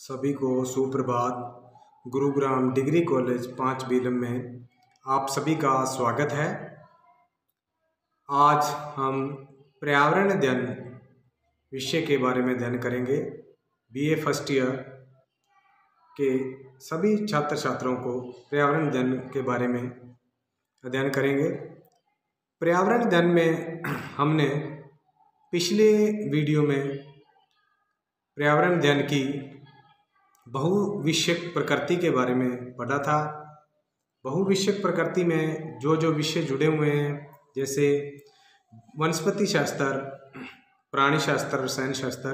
सभी को सुप्रभात। गुरुग्राम डिग्री कॉलेज 5 बीलम में आप सभी का स्वागत है। आज हम पर्यावरण अध्ययन विषय के बारे में अध्ययन करेंगे। बीए फर्स्ट ईयर के सभी छात्र छात्राओं को पर्यावरण अध्ययन के बारे में अध्ययन करेंगे। पर्यावरण अध्ययन में हमने पिछले वीडियो में पर्यावरण अध्ययन की बहुविषयक प्रकृति के बारे में पढ़ा था। बहुविषयक प्रकृति में जो जो विषय जुड़े हुए हैं, जैसे वनस्पति शास्त्र, प्राणी शास्त्र, रसायन शास्त्र,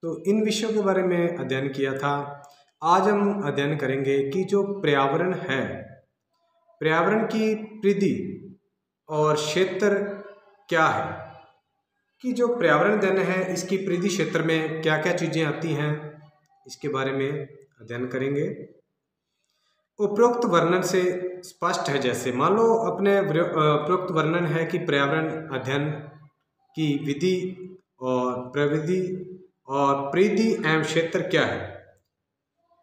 तो इन विषयों के बारे में अध्ययन किया था। आज हम अध्ययन करेंगे कि जो पर्यावरण है, पर्यावरण की परिधि और क्षेत्र क्या है, कि जो पर्यावरण अध्ययन है इसकी परिधि क्षेत्र में क्या क्या चीज़ें आती हैं, इसके बारे में अध्ययन करेंगे। उपरोक्त वर्णन से स्पष्ट है, जैसे मान लो अपने उपरोक्त वर्णन है कि पर्यावरण अध्ययन की विधि और प्रविधि और परिधि एवं क्षेत्र क्या है।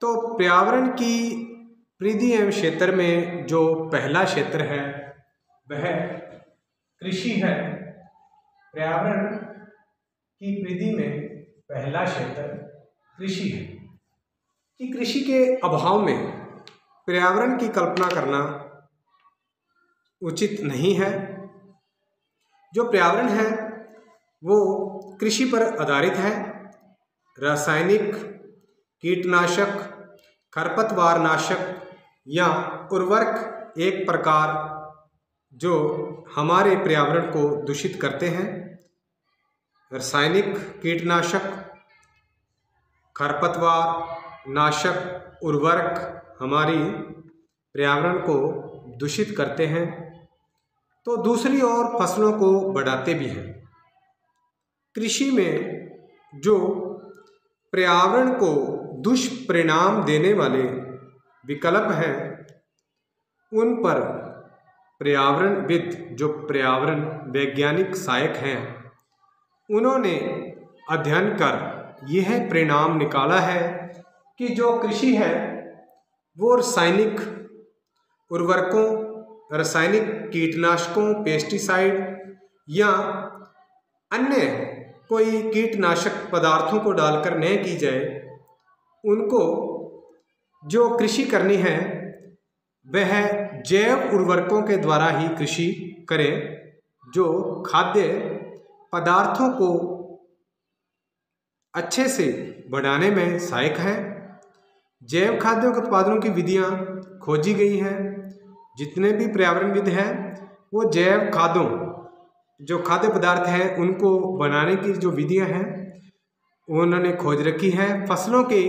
तो पर्यावरण की परिधि एवं क्षेत्र में जो पहला क्षेत्र है वह कृषि है। पर्यावरण की परिधि में पहला क्षेत्र कृषि है कि कृषि के अभाव में पर्यावरण की कल्पना करना उचित नहीं है। जो पर्यावरण है वो कृषि पर आधारित है। रासायनिक, कीटनाशक, खरपतवार नाशक या उर्वरक एक प्रकार जो हमारे पर्यावरण को दूषित करते हैं। रासायनिक, कीटनाशक, खरपतवार नाशक, उर्वरक हमारी पर्यावरण को दूषित करते हैं, तो दूसरी ओर फसलों को बढ़ाते भी हैं। कृषि में जो पर्यावरण को दुष्परिणाम देने वाले विकल्प हैं, उन पर पर्यावरणविद, जो पर्यावरण वैज्ञानिक सहायक हैं, उन्होंने अध्ययन कर यह परिणाम निकाला है कि जो कृषि है वो रासायनिक उर्वरकों, रासायनिक कीटनाशकों, पेस्टिसाइड या अन्य कोई कीटनाशक पदार्थों को डालकर न की जाए। उनको जो कृषि करनी है वह जैव उर्वरकों के द्वारा ही कृषि करें, जो खाद्य पदार्थों को अच्छे से बढ़ाने में सहायक है। जैव खाद्यों के उत्पादनों की विधियां खोजी गई हैं। जितने भी पर्यावरणविद हैं वो जैव खाद्यों, जो खाद्य पदार्थ हैं, उनको बनाने की जो विधियां हैं उन्होंने खोज रखी हैं। फसलों के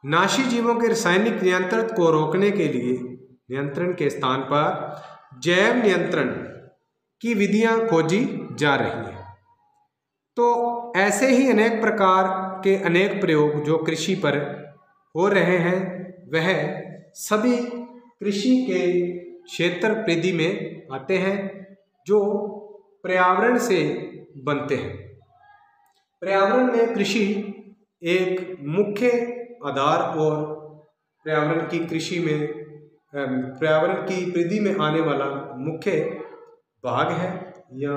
नाशी जीवों के रासायनिक नियंत्रण को रोकने के लिए नियंत्रण के स्थान पर जैव नियंत्रण की विधियां खोजी जा रही हैं। तो ऐसे ही अनेक प्रकार के अनेक प्रयोग जो कृषि पर हो रहे हैं, वह सभी कृषि के क्षेत्र परिधि में आते हैं, जो पर्यावरण से बनते हैं। पर्यावरण में कृषि एक मुख्य आधार और पर्यावरण की कृषि में पर्यावरण की परिधि में आने वाला मुख्य भाग है। या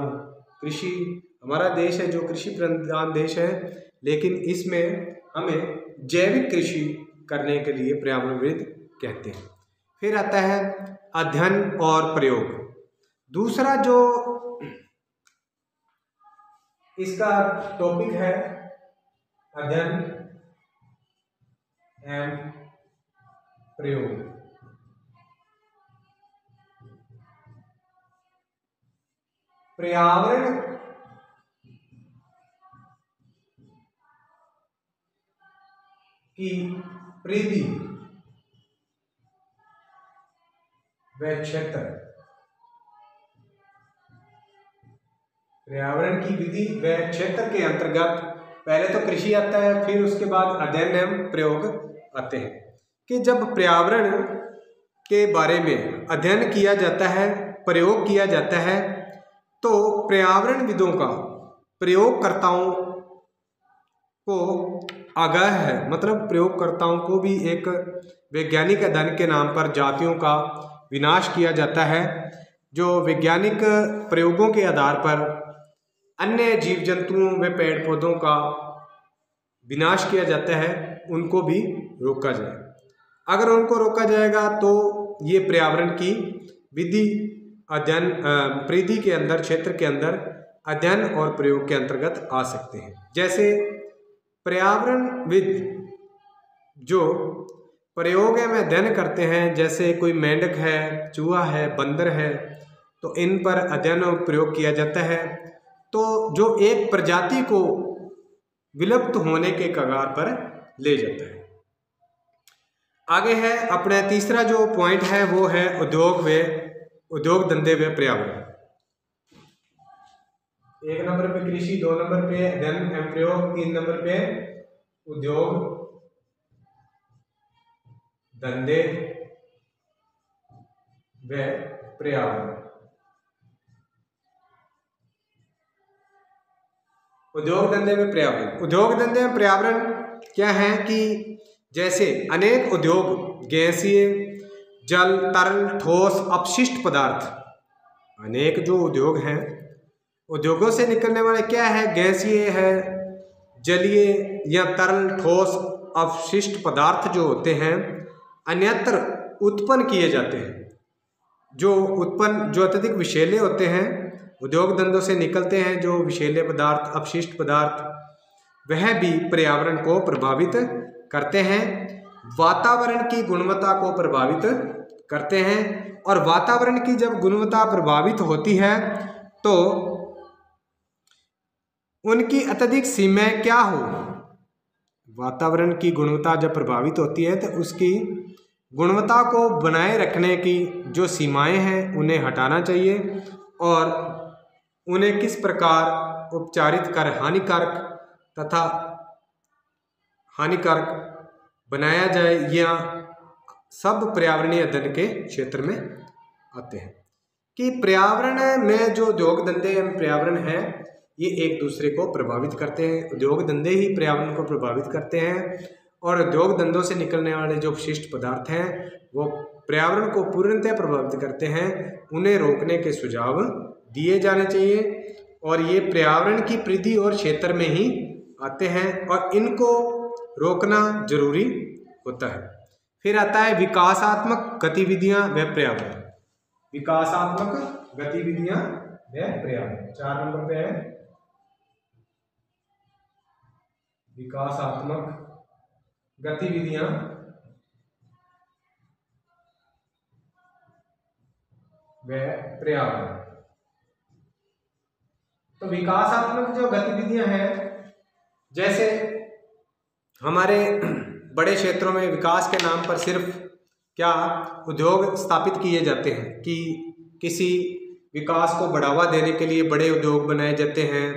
कृषि, हमारा देश है जो कृषि प्रधान देश है, लेकिन इसमें हमें जैविक कृषि करने के लिए पर्यावरणविद कहते हैं। फिर आता है अध्ययन और प्रयोग। दूसरा जो इसका टॉपिक है अध्ययन एवं प्रयोग। पर्यावरण की परिधि व क्षेत्र, पर्यावरण की विधि व क्षेत्र के अंतर्गत पहले तो कृषि आता है, फिर उसके बाद अध्ययन एवं प्रयोग आते हैं। कि जब पर्यावरण के बारे में अध्ययन किया जाता है, प्रयोग किया जाता है, तो पर्यावरणविदों का प्रयोगकर्ताओं को आगाह है, मतलब प्रयोगकर्ताओं को भी एक वैज्ञानिक अध्ययन के नाम पर जातियों का विनाश किया जाता है। जो वैज्ञानिक प्रयोगों के आधार पर अन्य जीव जंतुओं व पेड़ पौधों का विनाश किया जाता है, उनको भी रोका जाए। अगर उनको रोका जाएगा तो ये पर्यावरण की विधि अध्ययन परिधि के अंदर, क्षेत्र के अंदर अध्ययन और प्रयोग के अंतर्गत आ सकते हैं। जैसे पर्यावरणविद जो प्रयोग में अध्ययन करते हैं, जैसे कोई मेंढक है, चूहा है, बंदर है, तो इन पर अध्ययन और प्रयोग किया जाता है। तो जो एक प्रजाति को विलुप्त होने के कगार पर ले जाता है। आगे है अपना तीसरा जो पॉइंट है वो है उद्योग धंधे व पर्यावरण। 1 नंबर पे कृषि, 2 नंबर पे अध्ययन एवं प्रयोग, 3 नंबर पे उद्योग धंधे व पर्यावरण। उद्योग धंधे में पर्यावरण। उद्योग धंधे में पर्यावरण क्या है कि जैसे अनेक उद्योग गैसीय, जल, तरल, ठोस, अपशिष्ट पदार्थ, अनेक जो उद्योग हैं, उद्योगों से निकलने वाले क्या है, गैसीय है, जलीय या तरल, ठोस, अपशिष्ट पदार्थ जो होते हैं अन्यत्र उत्पन्न किए जाते हैं। जो अत्यधिक विषैले होते हैं, उद्योग धंधों से निकलते हैं जो विषैले पदार्थ, अपशिष्ट पदार्थ, वह भी पर्यावरण को प्रभावित करते हैं, वातावरण की गुणवत्ता को प्रभावित करते हैं। और वातावरण की जब गुणवत्ता प्रभावित होती है तो उनकी अत्यधिक सीमाएं क्या हो, वातावरण की गुणवत्ता जब प्रभावित होती है तो उसकी गुणवत्ता को बनाए रखने की जो सीमाएं हैं उन्हें हटाना चाहिए और उन्हें किस प्रकार उपचारित कर हानिकारक बनाया जाए, या सब पर्यावरणीय अध्ययन के क्षेत्र में आते हैं। कि पर्यावरण में जो उद्योग धंधे पर्यावरण है ये एक दूसरे को प्रभावित करते हैं। उद्योग धंधे ही पर्यावरण को प्रभावित करते हैं और उद्योग धंधों से निकलने वाले जो अपशिष्ट पदार्थ हैं वो पर्यावरण को पूर्णतः प्रभावित करते हैं। उन्हें रोकने के सुझाव दिए जाने चाहिए और ये पर्यावरण की परिधि और क्षेत्र में ही आते हैं और इनको रोकना जरूरी होता है। फिर आता है विकासात्मक गतिविधियां व पर्यावरण। विकासात्मक गतिविधियां व पर्यावरण 4 नंबर पे है। विकासात्मक गतिविधियां व पर्यावरण। तो विकासात्मक जो गतिविधियां हैं, जैसे हमारे बड़े क्षेत्रों में विकास के नाम पर सिर्फ क्या उद्योग स्थापित किए जाते हैं कि किसी विकास को बढ़ावा देने के लिए बड़े उद्योग बनाए जाते हैं,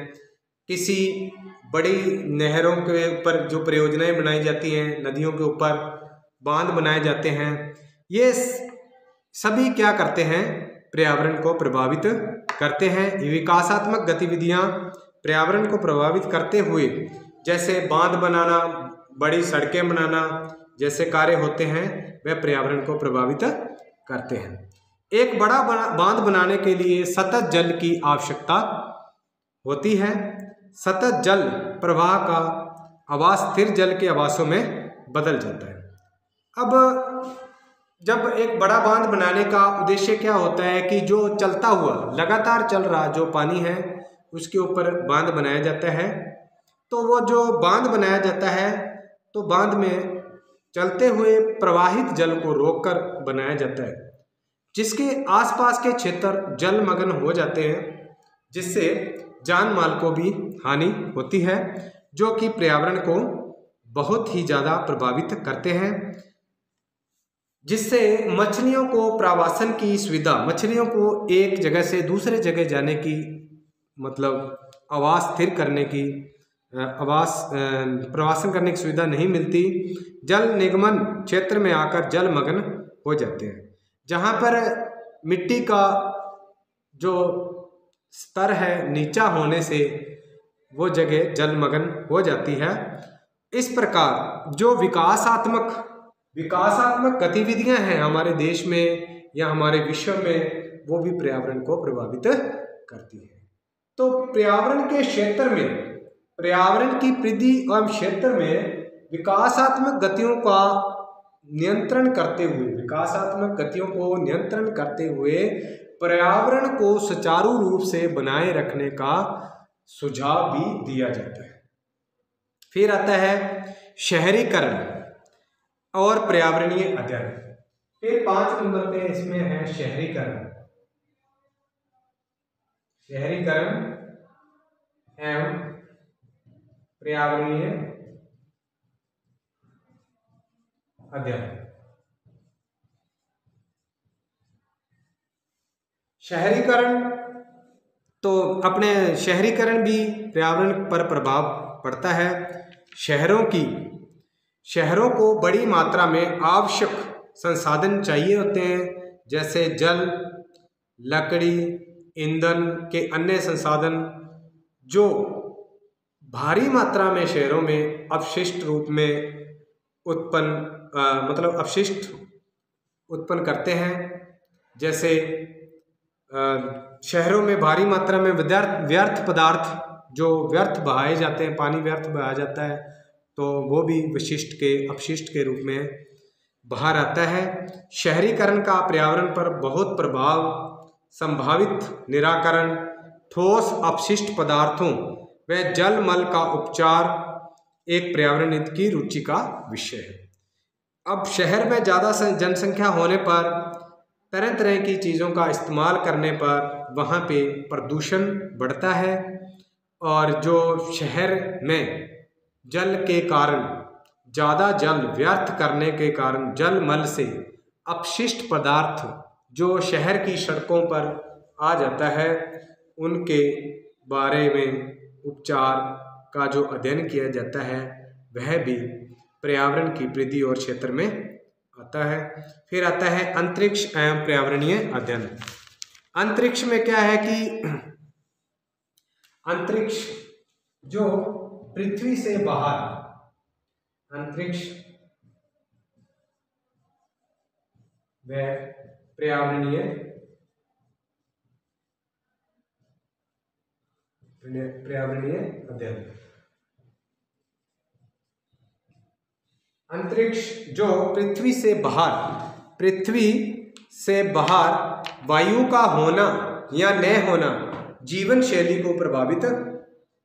किसी बड़ी नहरों के ऊपर जो परियोजनाएं बनाई जाती हैं, नदियों के ऊपर बांध बनाए जाते हैं, ये सभी क्या करते हैं, पर्यावरण को प्रभावित करते हैं। विकासात्मक गतिविधियां पर्यावरण को प्रभावित करते हुए जैसे बांध बनाना, बड़ी सड़कें बनाना जैसे कार्य होते हैं वह पर्यावरण को प्रभावित करते हैं। एक बड़ा बांध बनाने के लिए सतत जल की आवश्यकता होती है। सतत जल प्रवाह का आवास स्थिर जल के आवासों में बदल जाता है। अब जब एक बड़ा बांध बनाने का उद्देश्य क्या होता है कि जो चलता हुआ लगातार चल रहा जो पानी है उसके ऊपर बांध बनाया जाता है। तो वो जो बांध बनाया जाता है तो बांध में चलते हुए प्रवाहित जल को रोककर बनाया जाता है, जिसके आसपास के क्षेत्र जलमग्न हो जाते हैं, जिससे जान माल को भी हानि होती है, जो कि पर्यावरण को बहुत ही ज़्यादा प्रभावित करते हैं। जिससे मछलियों को प्रवासन की सुविधा, मछलियों को एक जगह से दूसरे जगह जाने की मतलब आवास स्थिर करने की प्रवासन करने की सुविधा नहीं मिलती। जल निगमन क्षेत्र में आकर जलमग्न हो जाते हैं। जहाँ पर मिट्टी का जो स्तर है नीचा होने से वो जगह जलमग्न हो जाती है इस प्रकार जो विकासात्मक गतिविधियां हैं हमारे देश में या हमारे विश्व में, वो भी पर्यावरण को प्रभावित करती है। तो पर्यावरण के क्षेत्र में, पर्यावरण की परिधि एवं क्षेत्र में विकासात्मक गतियों का नियंत्रण करते हुए, विकासात्मक गतियों को नियंत्रण करते हुए पर्यावरण को सुचारू रूप से बनाए रखने का सुझाव भी दिया जाता है। फिर आता है शहरीकरण और पर्यावरणीय अध्ययन। फिर 5 नंबर पे इसमें है शहरीकरण एवं पर्यावरणीय अध्ययन। शहरीकरण, तो अपने शहरीकरण भी पर्यावरण पर प्रभाव पड़ता है। शहरों को बड़ी मात्रा में आवश्यक संसाधन चाहिए होते हैं, जैसे जल, लकड़ी, ईंधन के अन्य संसाधन, जो भारी मात्रा में शहरों में अपशिष्ट रूप में अपशिष्ट उत्पन्न करते हैं। जैसे शहरों में भारी मात्रा में व्यर्थ पदार्थ जो व्यर्थ बहाए जाते हैं, पानी व्यर्थ बहाया जाता है, तो वो भी अपशिष्ट के रूप में बाहर आता है। शहरीकरण का पर्यावरण पर बहुत प्रभाव, संभावित निराकरण, ठोस अपशिष्ट पदार्थों व जल मल का उपचार एक पर्यावरणविद की रुचि का विषय है। अब शहर में ज़्यादा जनसंख्या होने पर, तरह तरह की चीज़ों का इस्तेमाल करने पर वहाँ पे प्रदूषण बढ़ता है, और जो शहर में जल के कारण ज़्यादा जल व्यर्थ करने के कारण जल मल से अपशिष्ट पदार्थ जो शहर की सड़कों पर आ जाता है, उनके बारे में उपचार का जो अध्ययन किया जाता है, वह भी पर्यावरण की परिधि और क्षेत्र में आता है। फिर आता है अंतरिक्ष एवं पर्यावरणीय अध्ययन। अंतरिक्ष में क्या है कि अंतरिक्ष जो पृथ्वी से बाहर, अंतरिक्ष व पर्यावरणीय अध्ययन। अंतरिक्ष जो पृथ्वी से बाहर वायु का होना या न होना जीवन शैली को प्रभावित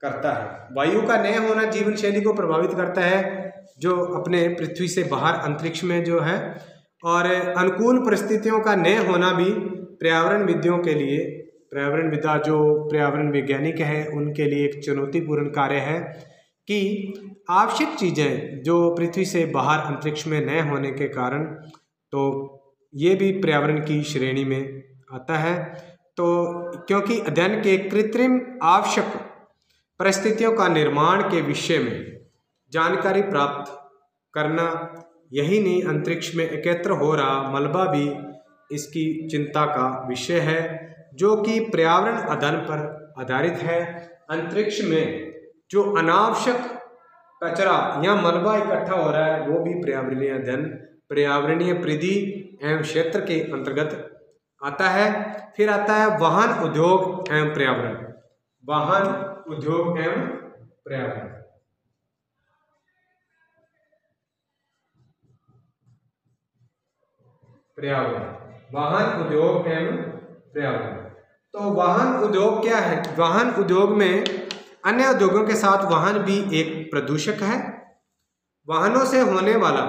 करता है। वायु का न होना जीवन शैली को प्रभावित करता है, जो अपने पृथ्वी से बाहर अंतरिक्ष में जो है, और अनुकूल परिस्थितियों का न होना भी पर्यावरणविदों के लिए, पर्यावरणविदा जो पर्यावरण वैज्ञानिक है, उनके लिए एक चुनौतीपूर्ण कार्य है कि आवश्यक चीज़ें जो पृथ्वी से बाहर अंतरिक्ष में न होने के कारण, तो ये भी पर्यावरण की श्रेणी में आता है। तो क्योंकि अध्ययन के कृत्रिम आवश्यक परिस्थितियों का निर्माण के विषय में जानकारी प्राप्त करना, यही नहीं अंतरिक्ष में एकत्र हो रहा मलबा भी इसकी चिंता का विषय है, जो कि पर्यावरण अध्ययन पर आधारित है। अंतरिक्ष में जो अनावश्यक कचरा या मलबा इकट्ठा हो रहा है, वो भी पर्यावरणीय अध्ययन, पर्यावरणीय परिधि एवं क्षेत्र के अंतर्गत आता है। फिर आता है वाहन उद्योग एवं पर्यावरण। वाहन उद्योग एवं पर्यावरण। वाहन उद्योग एवं पर्यावरण। तो वाहन उद्योग क्या है? वाहन उद्योग में अन्य उद्योगों के साथ वाहन भी एक प्रदूषक है। वाहनों से होने वाला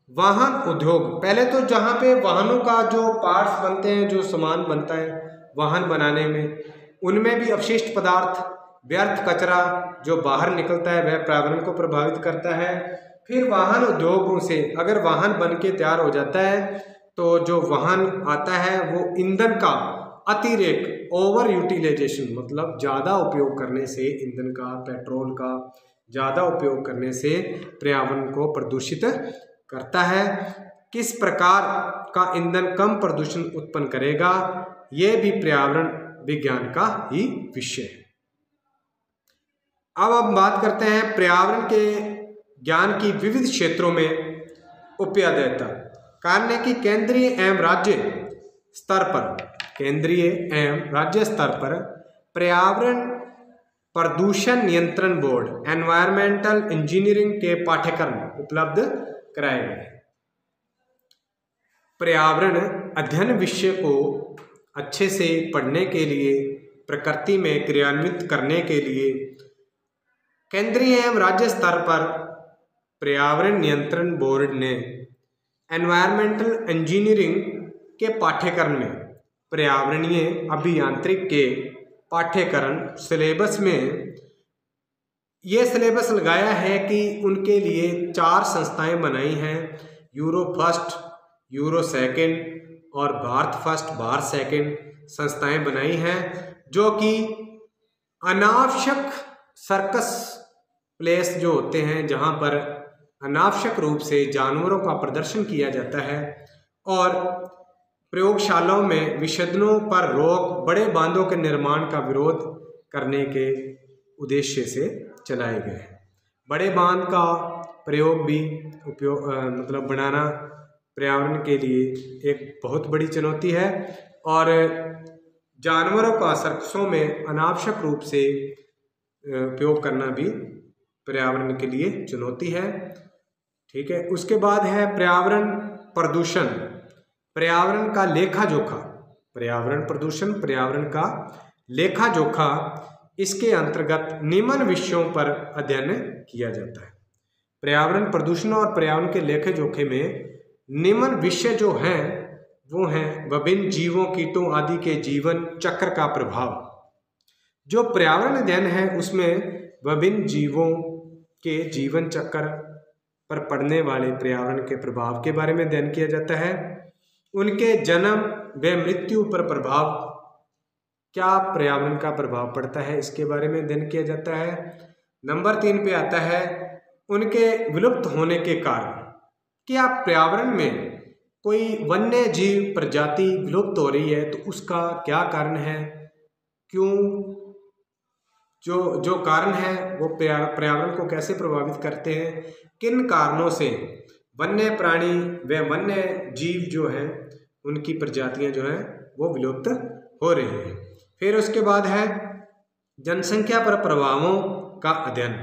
वाहन उद्योग, पहले तो जहाँ पे वाहनों का जो पार्ट्स बनते हैं, जो सामान बनता है वाहन बनाने में, उनमें भी अपशिष्ट पदार्थ, व्यर्थ कचरा जो बाहर निकलता है, वह पर्यावरण को प्रभावित करता है। फिर वाहन उद्योगों से अगर वाहन बन के तैयार हो जाता है, तो जो वाहन आता है वो ईंधन का अतिरेक, ओवर यूटिलाइजेशन, मतलब ज़्यादा उपयोग करने से, ईंधन का, पेट्रोल का ज़्यादा उपयोग करने से पर्यावरण को प्रदूषित करता है। किस प्रकार का ईंधन कम प्रदूषण उत्पन्न करेगा, यह भी पर्यावरण विज्ञान का ही विषय है। अब हम बात करते हैं पर्यावरण के ज्ञान की विविध क्षेत्रों में उपयोगिता। कारण है कि केंद्रीय एवं राज्य स्तर पर पर्यावरण प्रदूषण नियंत्रण बोर्ड एनवायरमेंटल इंजीनियरिंग के पाठ्यक्रम उपलब्ध कराए गए। पर्यावरण अध्ययन विषय को अच्छे से पढ़ने के लिए, प्रकृति में क्रियान्वित करने के लिए केंद्रीय एवं राज्य स्तर पर पर्यावरण नियंत्रण बोर्ड ने एनवायरमेंटल इंजीनियरिंग के पाठ्यक्रम में पर्यावरणीय अभियांत्रिक के पाठ्यक्रम सिलेबस में ये सिलेबस लगाया है कि उनके लिए 4 संस्थाएं बनाई हैं, यूरो फर्स्ट, यूरो सेकंड और भारत फर्स्ट, भारत सेकंड संस्थाएं बनाई हैं, जो कि अनावश्यक सर्कस प्लेस जो होते हैं, जहां पर अनावश्यक रूप से जानवरों का प्रदर्शन किया जाता है, और प्रयोगशालाओं में विषाणुओं पर रोक, बड़े बांधों के निर्माण का विरोध करने के उद्देश्य से चलाए गए हैं। बड़े बांध का प्रयोग भी बनाना पर्यावरण के लिए एक बहुत बड़ी चुनौती है, और जानवरों का सर्कसों में अनावश्यक रूप से उपयोग करना भी पर्यावरण के लिए चुनौती है। ठीक है, उसके बाद है पर्यावरण प्रदूषण, पर्यावरण का लेखा जोखा। पर्यावरण प्रदूषण, पर्यावरण का लेखा जोखा, इसके अंतर्गत निम्न विषयों पर अध्ययन किया जाता है। पर्यावरण प्रदूषण और पर्यावरण के लेखा जोखे में निम्न विषय जो हैं वो हैं विभिन्न जीवों, कीटों आदि के जीवन चक्र का प्रभाव। जो पर्यावरण अध्ययन है उसमें विभिन्न जीवों के जीवन चक्र पर पड़ने वाले पर्यावरण के प्रभाव के बारे में अध्ययन किया जाता है। उनके जन्म व मृत्यु पर प्रभाव, क्या पर्यावरण का प्रभाव पड़ता है, इसके बारे में अध्ययन किया जाता है। नंबर 3 पे आता है उनके विलुप्त होने के कारण। क्या पर्यावरण में कोई वन्य जीव प्रजाति विलुप्त हो रही है तो उसका क्या कारण है, क्यों, जो कारण है वो पर्यावरण को कैसे प्रभावित करते हैं, किन कारणों से वन्य प्राणी व वन्य जीव जो हैं उनकी प्रजातियां जो हैं वो विलुप्त हो रही हैं। फिर उसके बाद है जनसंख्या पर प्रभावों का अध्ययन,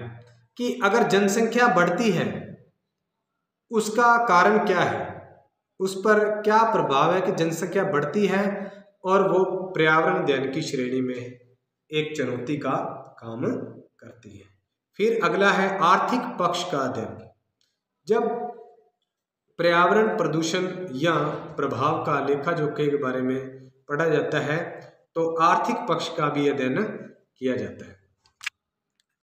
कि अगर जनसंख्या बढ़ती है उसका कारण क्या है, उस पर क्या प्रभाव है कि जनसंख्या बढ़ती है और वो पर्यावरण अध्ययन की श्रेणी में एक चुनौती का काम करती है। फिर अगला है आर्थिक पक्ष का अध्ययन। जब पर्यावरण प्रदूषण या प्रभाव का लेखा जोखे के बारे में पढ़ा जाता है तो आर्थिक पक्ष का भी अध्ययन किया जाता है।